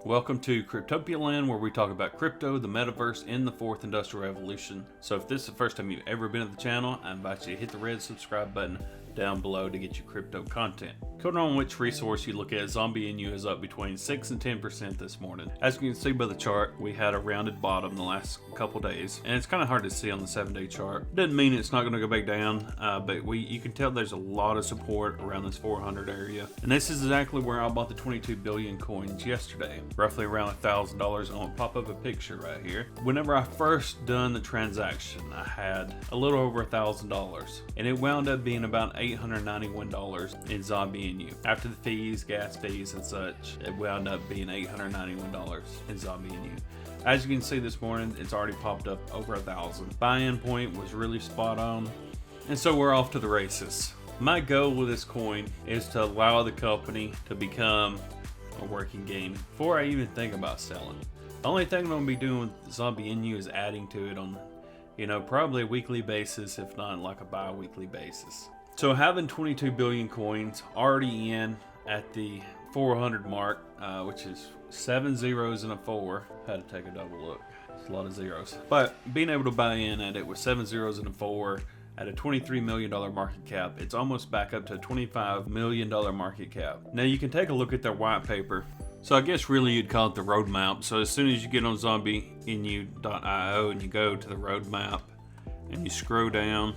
Welcome to Cryptopia Land, where we talk about crypto, the metaverse, and the fourth industrial revolution. So if this is the first time you've ever been to the channel, I invite you to hit the red subscribe button down below to get your crypto content. Depending on which resource you look at, Zombie Inu is up between 6 and 10% this morning. As you can see by the chart, we had a rounded bottom the last couple days, and it's kind of hard to see on the 7-day chart. Doesn't mean it's not going to go back down, but you can tell there's a lot of support around this 400 area. And this is exactly where I bought the 22 billion coins yesterday, roughly around $1,000. I'm going to pop up a picture right here. Whenever I first done the transaction, I had a little over $1,000, and it wound up being about $891 in Zombie Inu. After the fees, gas fees, and such, it wound up being $891 in Zombie Inu. As you can see this morning, it's already popped up over 1,000. Buy-in point was really spot on, and so we're off to the races. My goal with this coin is to allow the company to become a working game before I even think about selling. The only thing I'm going to be doing with Zombie Inu is adding to it on, probably a weekly basis, if not like a bi-weekly basis. So having 22 billion coins already in at the 400 mark, which is 7 zeros and a 4. Had to take a double look. It's a lot of zeros. But being able to buy in at it with 7 zeros and a 4 at a $23 million market cap, it's almost back up to a $25 million market cap. Now you can take a look at their white paper. So I guess really you'd call it the road map. So as soon as you get on zombieinu.io and you go to the road map and you scroll down,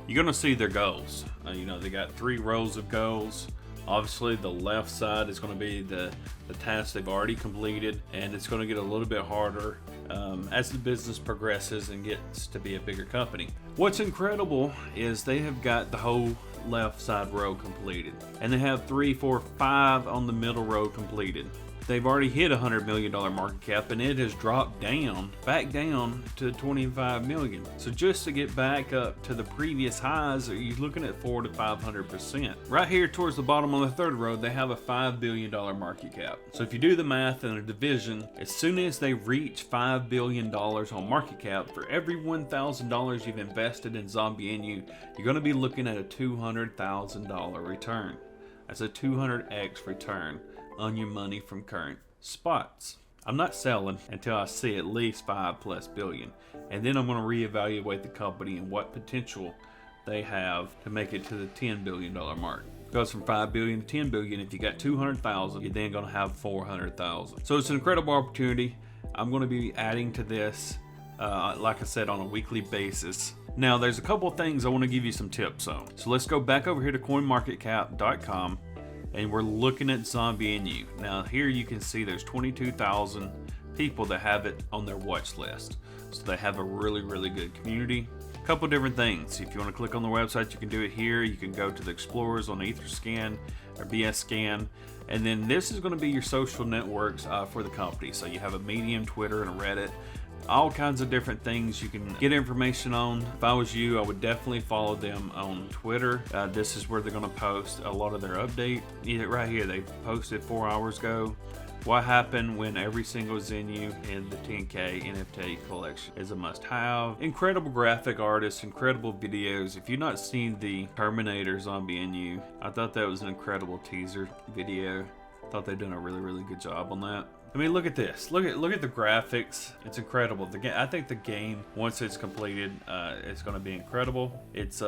you're going to see their goals. They got 3 rows of goals. Obviously, the left side is going to be the tasks they've already completed, and it's going to get a little bit harder as the business progresses and gets to be a bigger company. What's incredible is they have got the whole left side row completed, and they have 3, 4, 5 on the middle row completed. They've already hit $100 million market cap, and it has dropped back down to 25 million. So just to get back up to the previous highs, you're looking at 400 to 500%. Right here towards the bottom on the third row, they have a $5 billion market cap. So if you do the math in a division, as soon as they reach $5 billion on market cap, for every $1,000 you've invested in Zombie Inu, you're going to be looking at a $200,000 return. That's a 200x return on your money from current spots. I'm not selling until I see at least $5+ billion, and then I'm going to reevaluate the company and what potential they have to make it to the $10 billion mark. It goes from $5 billion to 10 billion. If you got 200,000, you're then going to have 400,000. So it's an incredible opportunity. I'm going to be adding to this, like I said, on a weekly basis. Now, there's a couple of things I want to give you some tips on. So let's go back over here to coinmarketcap.com. And we're looking at Zombie Inu. Now here you can see there's 22,000 people that have it on their watch list. So they have a really, really good community. A couple different things. If you want to click on the website, you can do it here. You can go to the Explorers on Etherscan or BScan. And then this is going to be your social networks for the company. So you have a Medium, Twitter, and a Reddit. All kinds of different things you can get information on. If I was you, I would definitely follow them on Twitter. This is where they're going to post a lot of their update. Right here, they posted 4 hours ago. What happened when every single Zenu in the 10K NFT collection is a must-have. Incredible graphic artists, incredible videos. If you've not seen the Terminator Zombie Inu, I thought that was an incredible teaser video. I thought they've done a really, really good job on that. I mean, look at this. Look at the graphics. It's incredible. I think the game, once it's completed, it's going to be incredible. It's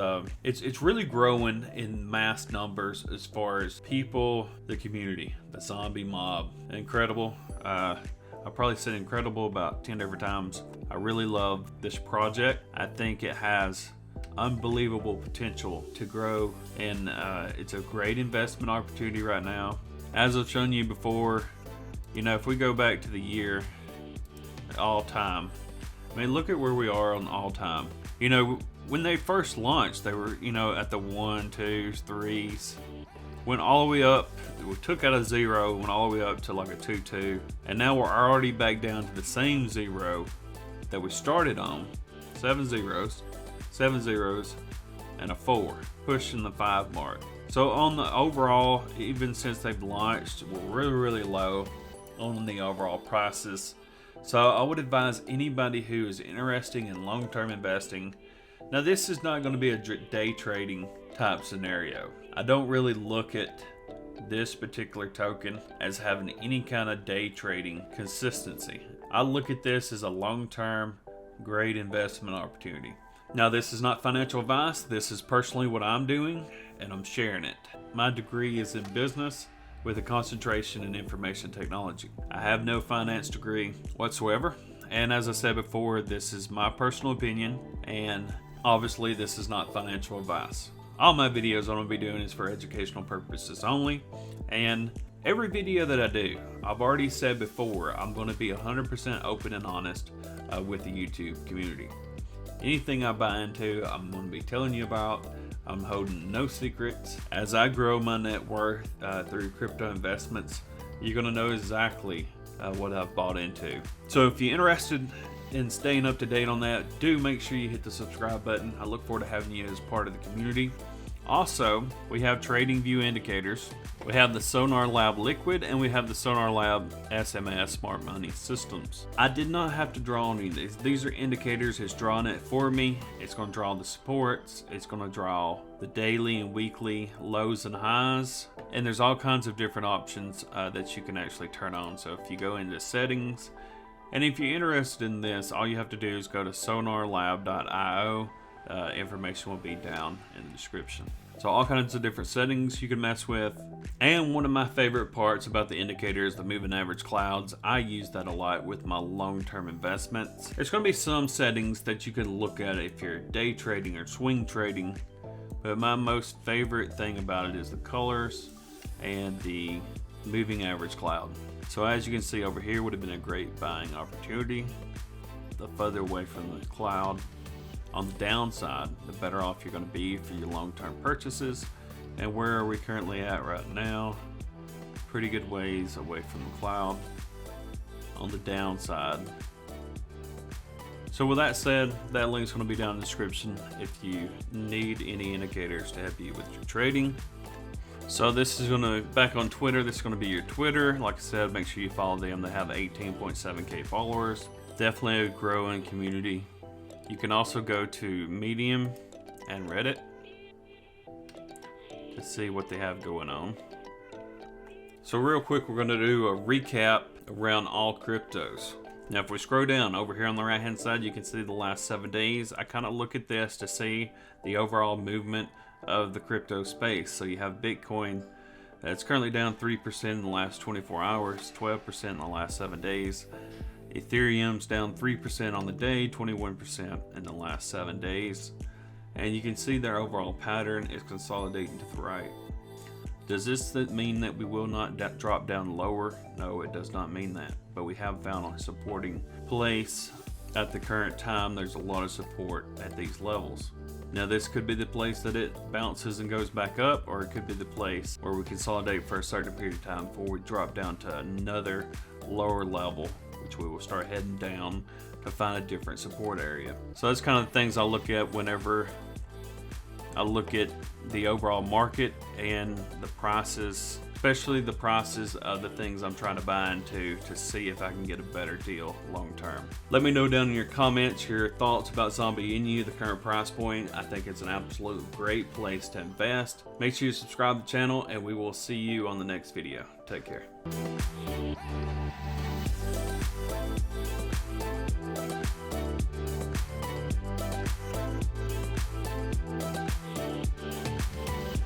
really growing in mass numbers as far as people, the community, the zombie mob. Incredible. I probably said incredible about 10 different times. I really love this project. I think it has unbelievable potential to grow, and it's a great investment opportunity right now. As I've shown you before, if we go back to the year all time, I mean, look at where we are on all time. When they first launched, they were, at the 1, 2s, 3s, went all the way up. We took out a 0, went all the way up to like a 2, 2, and now we're already back down to the same 0 that we started on. 7 zeros, and a 4, pushing the 5 mark. So on the overall, even since they've launched, we're really, really low on the overall prices. So I would advise anybody who is interested in long-term investing. Now this is not going to be a day trading type scenario. I don't really look at this particular token as having any kind of day trading consistency. I look at this as a long-term great investment opportunity. Now, this is not financial advice. This is personally what I'm doing, and I'm sharing it. My degree is in business with a concentration in information technology. I have no finance degree whatsoever. And as I said before, this is my personal opinion, and obviously this is not financial advice. All my videos I'm going to be doing is for educational purposes only, and every video that I do, I've already said before, I'm going to be 100% open and honest with the YouTube community. Anything I buy into, I'm going to be telling you about. I'm holding no secrets. As I grow my net worth through crypto investments, you're going to know exactly what I've bought into. So if you're interested in staying up to date on that, do make sure you hit the subscribe button. I look forward to having you as part of the community. Also, we have trading view indicators. We have the Sonar Lab Liquid, and we have the Sonar Lab SMS Smart Money Systems. I did not have to draw any of these. These are indicators. It's drawing it for me. It's going to draw the supports. It's going to draw the daily and weekly lows and highs. And there's all kinds of different options that you can actually turn on. So if you go into settings, and if you're interested in this, all you have to do is go to sonarlab.io. Information will be down in the description. So all kinds of different settings you can mess with. And one of my favorite parts about the indicator is the moving average clouds. I use that a lot with my long-term investments. There's going to be some settings that you can look at if you're day trading or swing trading. But my most favorite thing about it is the colors and the moving average cloud. So as you can see over here would have been a great buying opportunity. The further away from the cloud, on the downside, the better off you're going to be for your long-term purchases. And where are we currently at right now? Pretty good ways away from the cloud on the downside. So with that said, that link's going to be down in the description if you need any indicators to help you with your trading. So this is going to, back on Twitter, this is going to be your Twitter. Like I said, make sure you follow them. They have 18.7K followers. Definitely a growing community. You can also go to Medium and Reddit to see what they have going on. So real quick, we're going to do a recap around all cryptos. Now if we scroll down over here on the right hand side, you can see the last 7 days. I kind of look at this to see the overall movement of the crypto space. So you have Bitcoin that's currently down 3% in the last 24 hours, 12% in the last 7 days. Ethereum's down 3% on the day, 21% in the last 7 days. And you can see their overall pattern is consolidating to the right. Does this mean that we will not drop down lower? No, it does not mean that. But we have found a supporting place at the current time. There's a lot of support at these levels. Now this could be the place that it bounces and goes back up, or it could be the place where we consolidate for a certain period of time before we drop down to another lower level, which we will start heading down to find a different support area. So that's kind of the things I look at whenever I look at the overall market and the prices, especially the prices of the things I'm trying to buy into, to see if I can get a better deal long term. Let me know down in your comments your thoughts about Zombie Inu, the current price point. I think it's an absolute great place to invest. Make sure you subscribe to the channel, and we will see you on the next video. Take care.